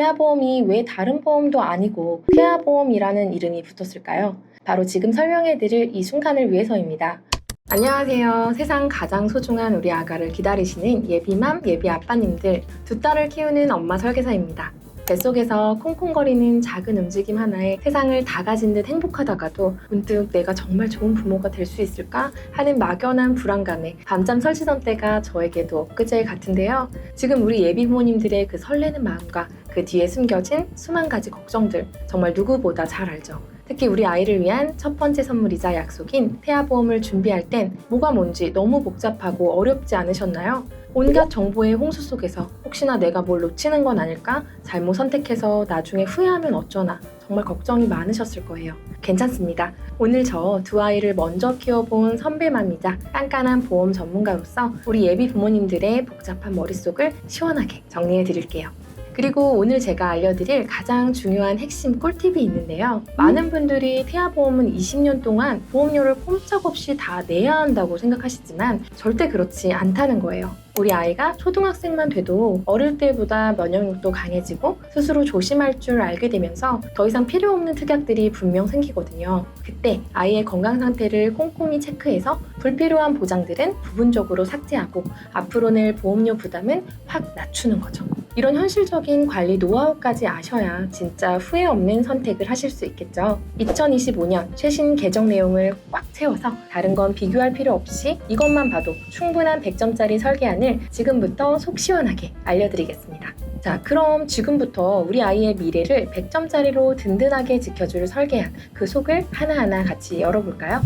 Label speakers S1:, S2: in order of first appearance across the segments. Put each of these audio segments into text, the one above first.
S1: 태아보험이 왜 다른 보험도 아니고 태아보험이라는 이름이 붙었을까요? 바로 지금 설명해드릴 이 순간을 위해서입니다. 안녕하세요. 세상 가장 소중한 우리 아가를 기다리시는 예비맘, 예비아빠님들, 두 딸을 키우는 엄마 설계사입니다. 뱃속에서 콩콩거리는 작은 움직임 하나에 세상을 다 가진 듯 행복하다가도 문득 내가 정말 좋은 부모가 될 수 있을까 하는 막연한 불안감에 밤잠 설치던 때가 저에게도 엊그제 같은데요. 지금 우리 예비 부모님들의 그 설레는 마음과 그 뒤에 숨겨진 수만 가지 걱정들 정말 누구보다 잘 알죠. 특히 우리 아이를 위한 첫 번째 선물이자 약속인 태아보험을 준비할 땐 뭐가 뭔지 너무 복잡하고 어렵지 않으셨나요? 온갖 정보의 홍수 속에서 혹시나 내가 뭘 놓치는 건 아닐까? 잘못 선택해서 나중에 후회하면 어쩌나 정말 걱정이 많으셨을 거예요. 괜찮습니다. 오늘 저 두 아이를 먼저 키워본 선배맘이자 깐깐한 보험 전문가로서 우리 예비 부모님들의 복잡한 머릿속을 시원하게 정리해 드릴게요. 그리고 오늘 제가 알려드릴 가장 중요한 핵심 꿀팁이 있는데요. 많은 분들이 태아보험은 20년 동안 보험료를 꼼짝없이 다 내야 한다고 생각하시지만 절대 그렇지 않다는 거예요. 우리 아이가 초등학생만 돼도 어릴 때보다 면역력도 강해지고 스스로 조심할 줄 알게 되면서 더 이상 필요 없는 특약들이 분명 생기거든요. 그때 아이의 건강 상태를 꼼꼼히 체크해서 불필요한 보장들은 부분적으로 삭제하고 앞으로 낼 보험료 부담은 확 낮추는 거죠. 이런 현실적인 관리 노하우까지 아셔야 진짜 후회 없는 선택을 하실 수 있겠죠. 2025년 최신 개정 내용을 꽉 채워서 다른 건 비교할 필요 없이 이것만 봐도 충분한 100점짜리 설계안을 지금부터 속 시원하게 알려드리겠습니다. 자, 그럼 지금부터 우리 아이의 미래를 100점짜리로 든든하게 지켜줄 설계안, 그 속을 하나하나 같이 열어볼까요?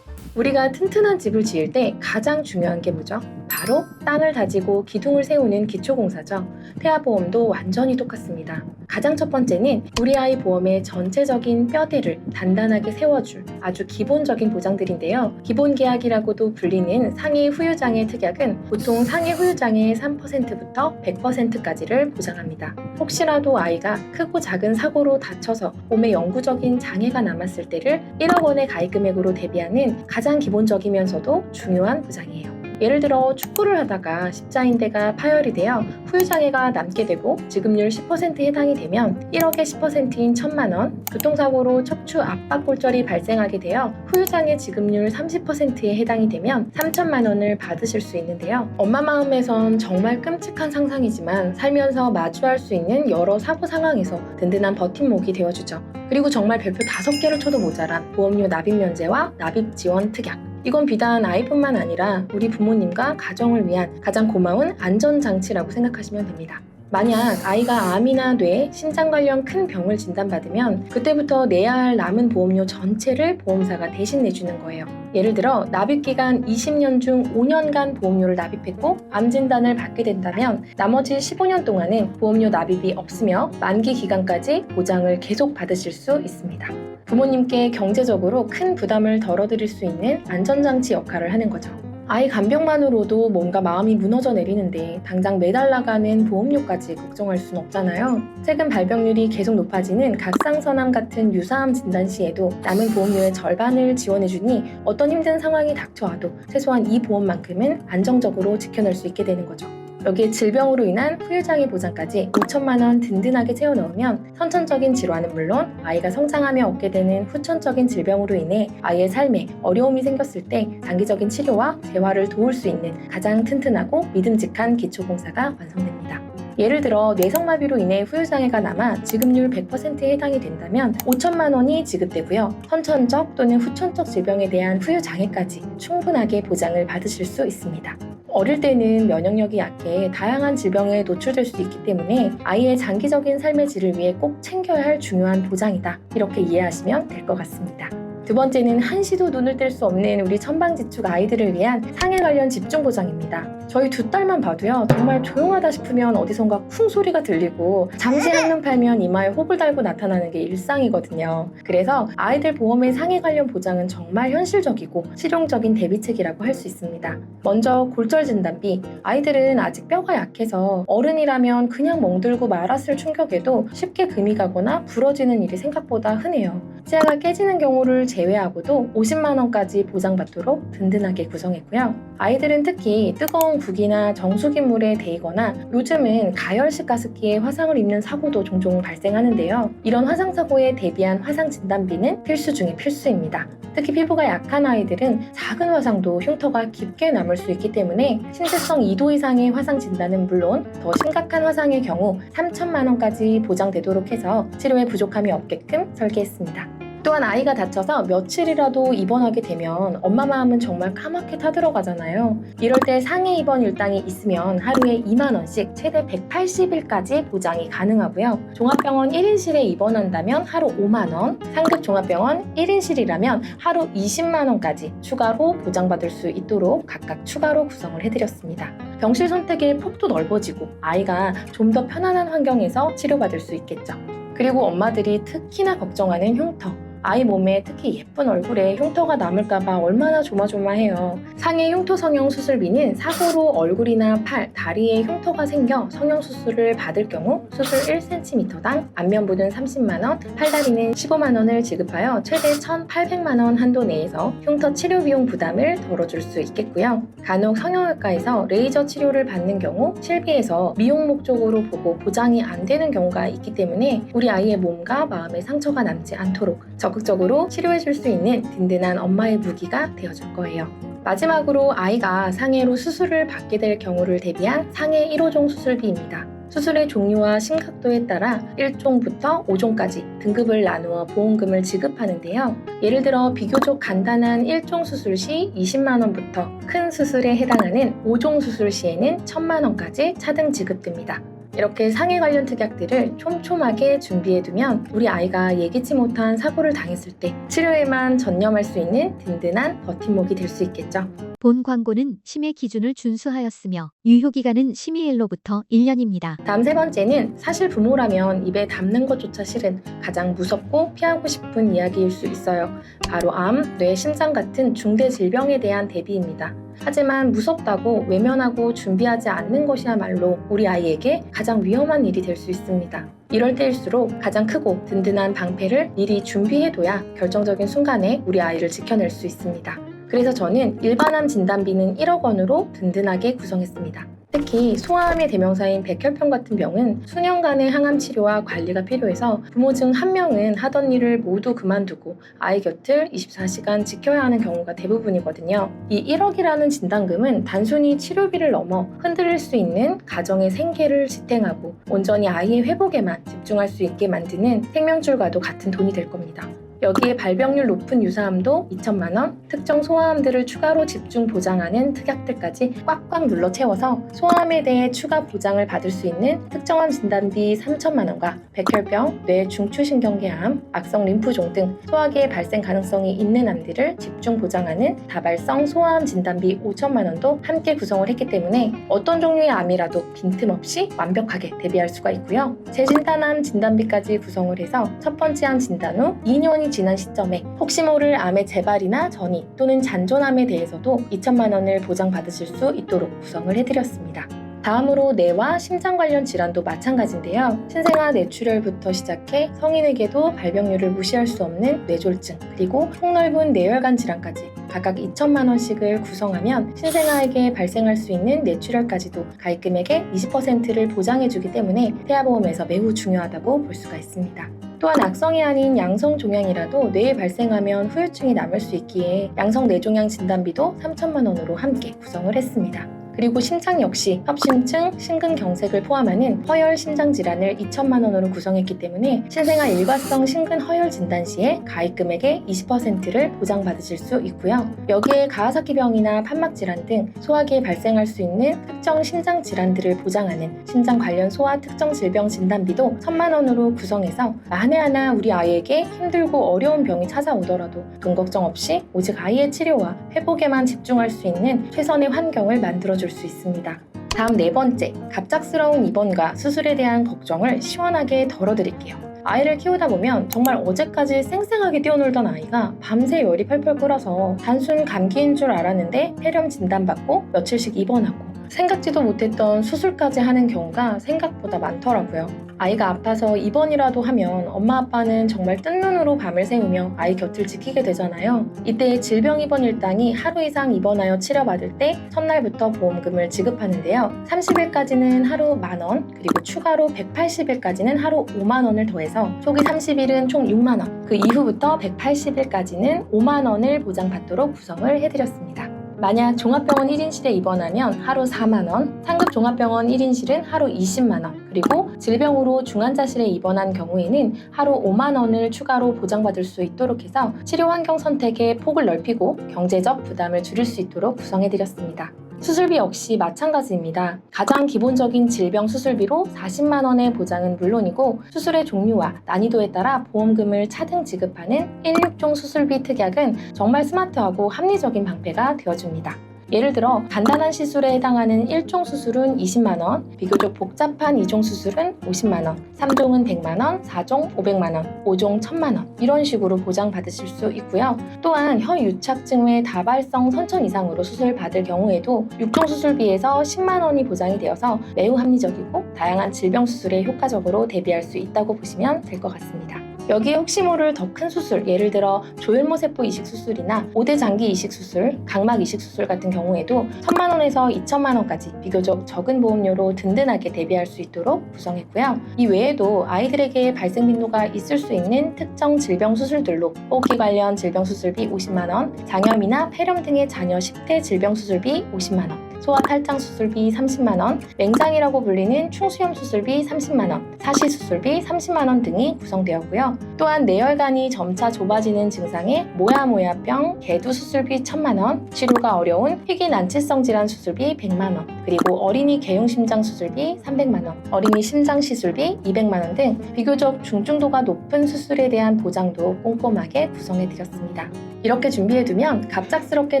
S1: 우리가 튼튼한 집을 지을 때 가장 중요한 게 뭐죠? 바로 땅을 다지고 기둥을 세우는 기초공사죠. 태아보험도 완전히 똑같습니다. 가장 첫 번째는 우리 아이 보험의 전체적인 뼈대를 단단하게 세워줄 아주 기본적인 보장들인데요. 기본계약이라고도 불리는 상해 후유장애 특약은 보통 상해 후유장애의 3%부터 100%까지를 보장합니다. 혹시라도 아이가 크고 작은 사고로 다쳐서 몸에 영구적인 장애가 남았을 때를 1억 원의 가입 금액으로 대비하는 가장 기본적이면서도 중요한 보장이에요. 예를 들어 축구를 하다가 십자인대가 파열이 되어 후유장애가 남게 되고 지급률 10%에 해당이 되면 1억의 10%인 1,000만 원, 교통사고로 척추 압박골절이 발생하게 되어 후유장애 지급률 30%에 해당이 되면 3,000만 원을 받으실 수 있는데요. 엄마 마음에선 정말 끔찍한 상상이지만 살면서 마주할 수 있는 여러 사고 상황에서 든든한 버팀목이 되어주죠. 그리고 정말 별표 5개를 쳐도 모자란 보험료 납입 면제와 납입 지원 특약. 이건 비단 아이뿐만 아니라 우리 부모님과 가정을 위한 가장 고마운 안전장치라고 생각하시면 됩니다. 만약 아이가 암이나 뇌, 신장 관련 큰 병을 진단받으면 그때부터 내야 할 남은 보험료 전체를 보험사가 대신 내주는 거예요. 예를 들어 납입기간 20년 중 5년간 보험료를 납입했고 암 진단을 받게 된다면 나머지 15년 동안은 보험료 납입이 없으며 만기 기간까지 보장을 계속 받으실 수 있습니다. 부모님께 경제적으로 큰 부담을 덜어드릴 수 있는 안전장치 역할을 하는 거죠. 아이 간병만으로도 뭔가 마음이 무너져 내리는데 당장 매달 나가는 보험료까지 걱정할 순 없잖아요. 최근 발병률이 계속 높아지는 각상선암 같은 유사암 진단 시에도 남은 보험료의 절반을 지원해주니 어떤 힘든 상황이 닥쳐와도 최소한 이 보험만큼은 안정적으로 지켜낼 수 있게 되는 거죠. 여기에 질병으로 인한 후유장애 보장까지 5천만 원 든든하게 채워 넣으면 선천적인 질환은 물론 아이가 성장하며 얻게 되는 후천적인 질병으로 인해 아이의 삶에 어려움이 생겼을 때 단기적인 치료와 재활을 도울 수 있는 가장 튼튼하고 믿음직한 기초공사가 완성됩니다. 예를 들어 뇌성마비로 인해 후유장애가 남아 지급률 100%에 해당이 된다면 5천만 원이 지급되고요. 선천적 또는 후천적 질병에 대한 후유장애까지 충분하게 보장을 받으실 수 있습니다. 어릴 때는 면역력이 약해 다양한 질병에 노출될 수 있기 때문에 아이의 장기적인 삶의 질을 위해 꼭 챙겨야 할 중요한 보장이다. 이렇게 이해하시면 될 것 같습니다. 두 번째는 한시도 눈을 뗄 수 없는 우리 천방지축 아이들을 위한 상해 관련 집중 보장입니다. 저희 두 딸만 봐도요, 정말 조용하다 싶으면 어디선가 쿵 소리가 들리고 잠시 한눈 팔면 이마에 호불 달고 나타나는 게 일상이거든요. 그래서 아이들 보험의 상해 관련 보장은 정말 현실적이고 실용적인 대비책이라고 할 수 있습니다. 먼저 골절 진단비. 아이들은 아직 뼈가 약해서 어른이라면 그냥 멍들고 말았을 충격에도 쉽게 금이 가거나 부러지는 일이 생각보다 흔해요. 치아가 깨지는 경우를 제외하고도 50만 원까지 보장받도록 든든하게 구성했고요. 아이들은 특히 뜨거운 국이나 정수기 물에 데이거나 요즘은 가열식 가습기에 화상을 입는 사고도 종종 발생하는데요. 이런 화상 사고에 대비한 화상 진단비는 필수 중에 필수입니다. 특히 피부가 약한 아이들은 작은 화상도 흉터가 깊게 남을 수 있기 때문에 신체성 2도 이상의 화상 진단은 물론 더 심각한 화상의 경우 3천만 원까지 보장되도록 해서 치료에 부족함이 없게끔 설계했습니다. 또한 아이가 다쳐서 며칠이라도 입원하게 되면 엄마 마음은 정말 까맣게 타들어가잖아요. 이럴 때 상해 입원 일당이 있으면 하루에 2만 원씩 최대 180일까지 보장이 가능하고요. 종합병원 1인실에 입원한다면 하루 5만 원, 상급 종합병원 1인실이라면 하루 20만 원까지 추가로 보장받을 수 있도록 각각 추가로 구성을 해드렸습니다. 병실 선택의 폭도 넓어지고 아이가 좀 더 편안한 환경에서 치료받을 수 있겠죠. 그리고 엄마들이 특히나 걱정하는 흉터. 아이 몸에 특히 예쁜 얼굴에 흉터가 남을까봐 얼마나 조마조마해요. 상해 흉터 성형 수술비는 사고로 얼굴이나 팔, 다리에 흉터가 생겨 성형 수술을 받을 경우 수술 1cm당 안면부는 30만원, 팔다리는 15만원을 지급하여 최대 1,800만원 한도 내에서 흉터 치료 비용 부담을 덜어줄 수 있겠고요. 간혹 성형외과에서 레이저 치료를 받는 경우 실비에서 미용 목적으로 보고 보장이 안 되는 경우가 있기 때문에 우리 아이의 몸과 마음에 상처가 남지 않도록 적극적으로 치료해줄 수 있는 든든한 엄마의 무기가 되어줄 거예요. 마지막으로 아이가 상해로 수술을 받게 될 경우를 대비한 상해 1호종 수술비입니다. 수술의 종류와 심각도에 따라 1종부터 5종까지 등급을 나누어 보험금을 지급하는데요. 예를 들어 비교적 간단한 1종 수술 시 20만 원부터 큰 수술에 해당하는 5종 수술 시에는 1,000만 원까지 차등 지급됩니다. 이렇게 상해 관련 특약들을 촘촘하게 준비해두면 우리 아이가 예기치 못한 사고를 당했을 때 치료에만 전념할 수 있는 든든한 버팀목이 될 수 있겠죠.
S2: 본 광고는 심의 기준을 준수하였으며 유효기간은 심의일로부터 1년입니다.
S1: 다음 세 번째는 사실 부모라면 입에 담는 것조차 싫은 가장 무섭고 피하고 싶은 이야기일 수 있어요. 바로 암, 뇌, 심장 같은 중대 질병에 대한 대비입니다. 하지만 무섭다고 외면하고 준비하지 않는 것이야말로 우리 아이에게 가장 위험한 일이 될 수 있습니다. 이럴 때일수록 가장 크고 든든한 방패를 미리 준비해둬야 결정적인 순간에 우리 아이를 지켜낼 수 있습니다. 그래서 저는 일반암 진단비는 1억 원으로 든든하게 구성했습니다. 특히 소아암의 대명사인 백혈병 같은 병은 수년간의 항암 치료와 관리가 필요해서 부모 중 한 명은 하던 일을 모두 그만두고 아이 곁을 24시간 지켜야 하는 경우가 대부분이거든요. 이 1억이라는 진단금은 단순히 치료비를 넘어 흔들릴 수 있는 가정의 생계를 지탱하고 온전히 아이의 회복에만 집중할 수 있게 만드는 생명줄과도 같은 돈이 될 겁니다. 여기에 발병률 높은 유사암도 2천만 원, 특정 소아암들을 추가로 집중 보장하는 특약들까지 꽉꽉 눌러 채워서 소아암에 대해 추가 보장을 받을 수 있는 특정암 진단비 3천만 원과 백혈병, 뇌 중추신경계암, 악성 림프종 등 소아계의 발생 가능성이 있는 암들을 집중 보장하는 다발성 소아암 진단비 5천만 원도 함께 구성을 했기 때문에 어떤 종류의 암이라도 빈틈없이 완벽하게 대비할 수가 있고요. 재진단암 진단비까지 구성을 해서 첫 번째 암 진단 후 2년이 지난 시점에 혹시 모를 암의 재발이나 전이 또는 잔존암에 대해서도 2천만 원을 보장받으실 수 있도록 구성을 해드렸습니다. 다음으로 뇌와 심장 관련 질환도 마찬가지인데요. 신생아 뇌출혈부터 시작해 성인에게도 발병률을 무시할 수 없는 뇌졸중, 그리고 폭넓은 뇌혈관 질환까지 각각 2천만 원씩을 구성하면 신생아에게 발생할 수 있는 뇌출혈까지도 가입금액의 20%를 보장해주기 때문에 태아보험에서 매우 중요하다고 볼 수가 있습니다. 또한 악성이 아닌 양성 종양이라도 뇌에 발생하면 후유증이 남을 수 있기에 양성 뇌종양 진단비도 3천만 원으로 함께 구성을 했습니다. 그리고 심장 역시 협심증, 심근경색을 포함하는 허혈 심장 질환을 2천만 원으로 구성했기 때문에 신생아 일과성 심근 허혈 진단 시에 가입 금액의 20%를 보장받으실 수 있고요. 여기에 가와사키병이나 판막 질환 등 소아기에 발생할 수 있는 특정 심장 질환들을 보장하는 심장 관련 소아 특정 질병 진단비도 1천만 원으로 구성해서 한 해 하나 우리 아이에게 힘들고 어려운 병이 찾아오더라도 돈 걱정 없이 오직 아이의 치료와 회복에만 집중할 수 있는 최선의 환경을 만들어줄 수 있습니다. 다음 네 번째, 갑작스러운 입원과 수술에 대한 걱정을 시원하게 덜어드릴게요. 아이를 키우다 보면 정말 어제까지 쌩쌩하게 뛰어놀던 아이가 밤새 열이 펄펄 끓어서 단순 감기인 줄 알았는데 폐렴 진단받고 며칠씩 입원하고 생각지도 못했던 수술까지 하는 경우가 생각보다 많더라고요. 아이가 아파서 입원이라도 하면 엄마 아빠는 정말 뜬 눈으로 밤을 새우며 아이 곁을 지키게 되잖아요. 이때 질병 입원 일당이 하루 이상 입원하여 치료받을 때 첫날부터 보험금을 지급하는데요. 30일까지는 하루 10,000원, 그리고 추가로 180일까지는 하루 50,000원을 더해서 초기 30일은 총 60,000원, 그 이후부터 180일까지는 50,000원을 보장받도록 구성을 해드렸습니다. 만약 종합병원 1인실에 입원하면 하루 40,000원, 상급 종합병원 1인실은 하루 200,000원, 그리고 질병으로 중환자실에 입원한 경우에는 하루 50,000원을 추가로 보장받을 수 있도록 해서 치료 환경 선택의 폭을 넓히고 경제적 부담을 줄일 수 있도록 구성해드렸습니다. 수술비 역시 마찬가지입니다. 가장 기본적인 질병 수술비로 400,000원의 보장은 물론이고 수술의 종류와 난이도에 따라 보험금을 차등 지급하는 16종 수술비 특약은 정말 스마트하고 합리적인 방패가 되어줍니다. 예를 들어 간단한 시술에 해당하는 1종 수술은 200,000원, 비교적 복잡한 2종 수술은 500,000원, 3종은 100,000원, 4종 500,000원, 5종 1,000,000원 이런 식으로 보장받으실 수 있고요. 또한 혀유착증 외 다발성 선천 이상으로 수술받을 경우에도 6종 수술비에서 100,000원이 보장이 되어서 매우 합리적이고 다양한 질병 수술에 효과적으로 대비할 수 있다고 보시면 될 것 같습니다. 여기에 혹시 모를 더 큰 수술, 예를 들어 조혈모 세포 이식 수술이나 5대 장기 이식 수술, 각막 이식 수술 같은 경우에도 1,000,000원에서 2,000,000원까지 비교적 적은 보험료로 든든하게 대비할 수 있도록 구성했고요. 이 외에도 아이들에게 발생 빈도가 있을 수 있는 특정 질병 수술들로 호흡기 관련 질병 수술비 500,000원, 장염이나 폐렴 등의 자녀 10대 질병 수술비 500,000원, 소아 탈장 수술비 300,000원, 맹장이라고 불리는 충수염 수술비 300,000원, 사시 수술비 300,000원 등이 구성되었고요. 또한 내혈관이 점차 좁아지는 증상의 모야모야병, 개두 수술비 1,000,000원, 치료가 어려운 희귀 난치성 질환 수술비 100,000원, 그리고 어린이 개용심장 수술비 300,000원, 어린이 심장 시술비 200,000원 등 비교적 중증도가 높은 수술에 대한 보장도 꼼꼼하게 구성해드렸습니다. 이렇게 준비해두면 갑작스럽게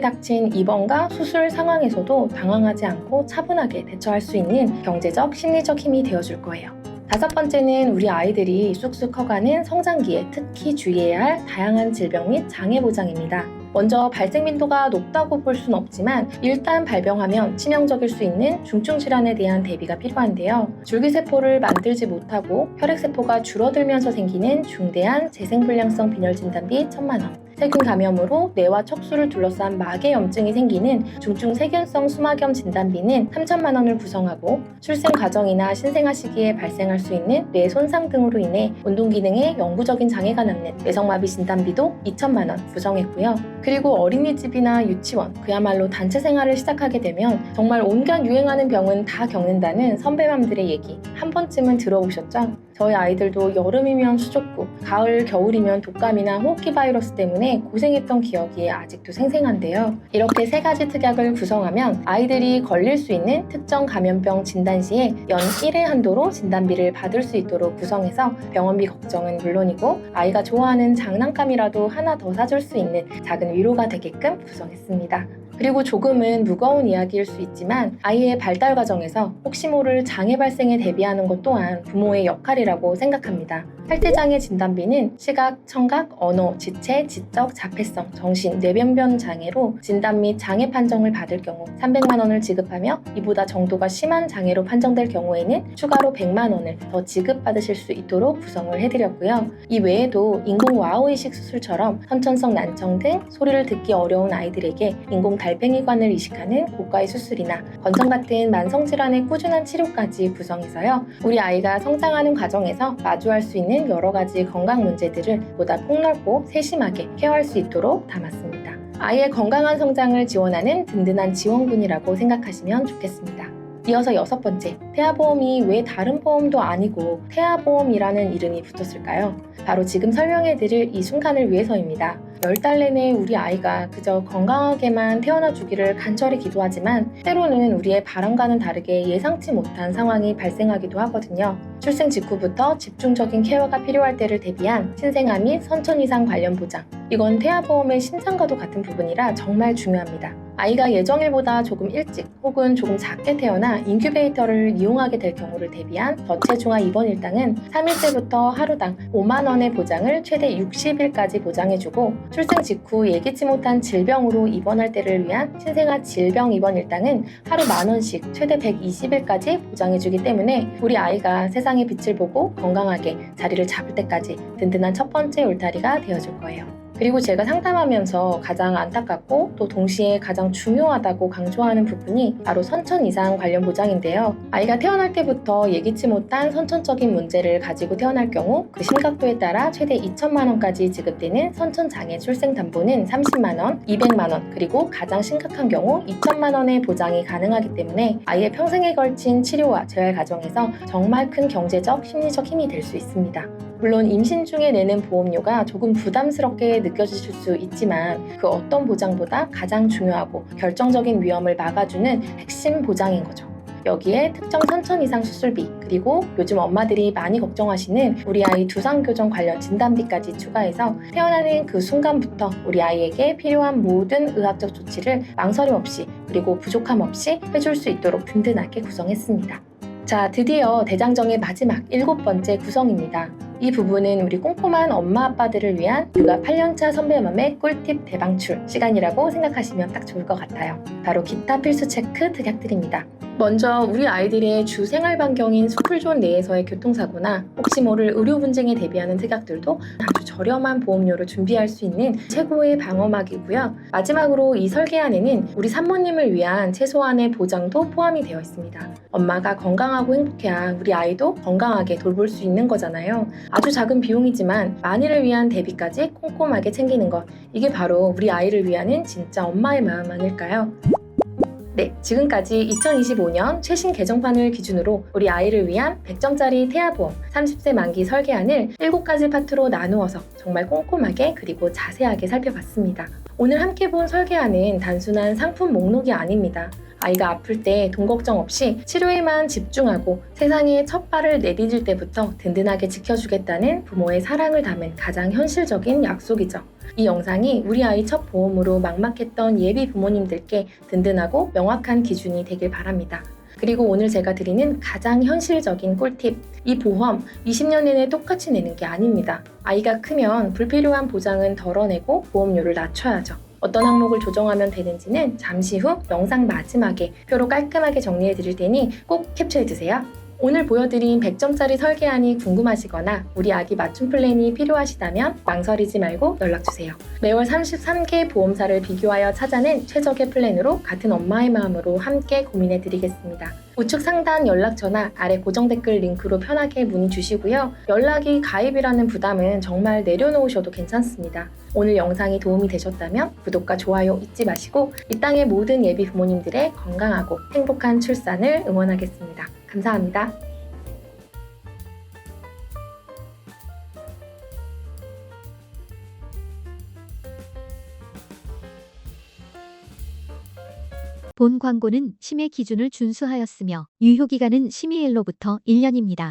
S1: 닥친 입원과 수술 상황에서도 당황하지 않고 차분하게 대처할 수 있는 경제적, 심리적 힘이 되어줄 거예요. 5번째는 우리 아이들이 쑥쑥 커가는 성장기에 특히 주의해야 할 다양한 질병 및 장애 보장입니다. 먼저 발생 빈도가 높다고 볼 수는 없지만 일단 발병하면 치명적일 수 있는 중증 질환에 대한 대비가 필요한데요. 줄기세포를 만들지 못하고 혈액세포가 줄어들면서 생기는 중대한 재생불량성 빈혈 진단비 1,000,000원, 세균 감염으로 뇌와 척수를 둘러싼 막의염증이 생기는 중증 세균성 수막염 진단비는 3,000,000원을 구성하고 출생 과정이나 신생아 시기에 발생할 수 있는 뇌 손상 등으로 인해 운동 기능에 영구적인 장애가 남는 뇌성마비 진단비도 2,000,000원 구성했고요. 그리고 어린이집이나 유치원, 그야말로 단체 생활을 시작하게 되면 정말 온갖 유행하는 병은 다 겪는다는 선배맘들의 얘기 한 번쯤은 들어보셨죠? 저희 아이들도 여름이면 수족구, 가을, 겨울이면 독감이나 호흡기 바이러스 때문에 고생했던 기억이 아직도 생생한데요. 이렇게 3가지 특약을 구성하면 아이들이 걸릴 수 있는 특정 감염병 진단 시에 연 1회 한도로 진단비를 받을 수 있도록 구성해서 병원비 걱정은 물론이고 아이가 좋아하는 장난감이라도 하나 더 사줄 수 있는 작은 위로가 되게끔 구성했습니다. 그리고 조금은 무거운 이야기일 수 있지만 아이의 발달 과정에서 혹시 모를 장애 발생에 대비하는 것 또한 부모의 역할이라고 생각합니다. 팔대장애 진단비는 시각, 청각, 언어, 지체, 지적, 자폐성, 정신, 뇌변변 장애로 진단 및 장애 판정을 받을 경우 300,000원을 지급하며 이보다 정도가 심한 장애로 판정될 경우에는 추가로 100,000원을 더 지급받으실 수 있도록 구성을 해드렸고요. 이 외에도 인공 와우 이식 수술처럼 선천성 난청 등 소리를 듣기 어려운 아이들에게 인공 달팽이관을 이식하는 고가의 수술이나 건성 같은 만성질환의 꾸준한 치료까지 구성해서요. 우리 아이가 성장하는 과정에서 마주할 수 있는 여러 가지 건강 문제들을 보다 폭넓고 세심하게 케어할 수 있도록 담았습니다. 아이의 건강한 성장을 지원하는 든든한 지원군이라고 생각하시면 좋겠습니다. 이어서 6번째, 태아보험이 왜 다른 보험도 아니고 태아보험이라는 이름이 붙었을까요? 바로 지금 설명해드릴 이 순간을 위해서입니다. 10달 내내 우리 아이가 그저 건강하게만 태어나주기를 간절히 기도하지만 때로는 우리의 바람과는 다르게 예상치 못한 상황이 발생하기도 하거든요. 출생 직후부터 집중적인 케어가 필요할 때를 대비한 신생아 및 선천 이상 관련 보장, 이건 태아보험의 심장과도 같은 부분이라 정말 중요합니다. 아이가 예정일보다 조금 일찍 혹은 조금 작게 태어나 인큐베이터를 이용하게 될 경우를 대비한 저체중아 입원 일당은 3일째부터 하루당 5만 원의 보장을 최대 60일까지 보장해주고 출생 직후 예기치 못한 질병으로 입원할 때를 위한 신생아 질병 입원 일당은 하루 10,000원씩 최대 120일까지 보장해주기 때문에 우리 아이가 세상의 빛을 보고 건강하게 자리를 잡을 때까지 든든한 첫 번째 울타리가 되어줄 거예요. 그리고 제가 상담하면서 가장 안타깝고 또 동시에 가장 중요하다고 강조하는 부분이 바로 선천 이상 관련 보장인데요. 아이가 태어날 때부터 예기치 못한 선천적인 문제를 가지고 태어날 경우 그 심각도에 따라 최대 2천만 원까지 지급되는 선천장애 출생담보는 30만 원, 200만 원, 그리고 가장 심각한 경우 2천만 원의 보장이 가능하기 때문에 아이의 평생에 걸친 치료와 재활 과정에서 정말 큰 경제적, 심리적 힘이 될 수 있습니다. 물론 임신 중에 내는 보험료가 조금 부담스럽게 느껴지실 수 있지만 그 어떤 보장보다 가장 중요하고 결정적인 위험을 막아주는 핵심 보장인 거죠. 여기에 특정 선천 이상 수술비, 그리고 요즘 엄마들이 많이 걱정하시는 우리 아이 두상교정 관련 진단비까지 추가해서 태어나는 그 순간부터 우리 아이에게 필요한 모든 의학적 조치를 망설임 없이 그리고 부족함 없이 해줄 수 있도록 든든하게 구성했습니다. 자, 드디어 대장정의 마지막 7번째 구성입니다. 이 부분은 우리 꼼꼼한 엄마 아빠들을 위한 육아 8년차 선배맘의 꿀팁 대방출 시간이라고 생각하시면 딱 좋을 것 같아요. 바로 기타 필수 체크 특약들입니다. 먼저 우리 아이들의 주 생활 반경인 스쿨존 내에서의 교통사고나 혹시 모를 의료 분쟁에 대비하는 특약들도 아주 저렴한 보험료로 준비할 수 있는 최고의 방어막이고요. 마지막으로 이 설계안에는 우리 산모님을 위한 최소한의 보장도 포함이 되어 있습니다. 엄마가 건강하고 행복해야 우리 아이도 건강하게 돌볼 수 있는 거잖아요. 아주 작은 비용이지만 만일을 위한 대비까지 꼼꼼하게 챙기는 것, 이게 바로 우리 아이를 위하는 진짜 엄마의 마음 아닐까요? 네, 지금까지 2025년 최신 개정판을 기준으로 우리 아이를 위한 100점짜리 태아보험 30세 만기 설계안을 7가지 파트로 나누어서 정말 꼼꼼하게 그리고 자세하게 살펴봤습니다. 오늘 함께 본 설계안은 단순한 상품 목록이 아닙니다. 아이가 아플 때 돈 걱정 없이 치료에만 집중하고 세상에 첫 발을 내디딜 때부터 든든하게 지켜주겠다는 부모의 사랑을 담은 가장 현실적인 약속이죠. 이 영상이 우리 아이 첫 보험으로 막막했던 예비 부모님들께 든든하고 명확한 기준이 되길 바랍니다. 그리고 오늘 제가 드리는 가장 현실적인 꿀팁, 이 보험 20년 내내 똑같이 내는 게 아닙니다. 아이가 크면 불필요한 보장은 덜어내고 보험료를 낮춰야죠. 어떤 항목을 조정하면 되는지는 잠시 후 영상 마지막에 표로 깔끔하게 정리해 드릴 테니 꼭 캡처해 두세요. 오늘 보여드린 100점짜리 설계안이 궁금하시거나 우리 아기 맞춤 플랜이 필요하시다면 망설이지 말고 연락주세요. 매월 33개 보험사를 비교하여 찾아낸 최적의 플랜으로 같은 엄마의 마음으로 함께 고민해 드리겠습니다. 우측 상단 연락처나 아래 고정 댓글 링크로 편하게 문의 주시고요. 연락이 가입이라는 부담은 정말 내려놓으셔도 괜찮습니다. 오늘 영상이 도움이 되셨다면 구독과 좋아요 잊지 마시고 이 땅의 모든 예비 부모님들의 건강하고 행복한 출산을 응원하겠습니다. 감사합니다.
S2: 본 광고는 심의 기준을 준수하였으며 유효기간은 심의일로부터 1년입니다.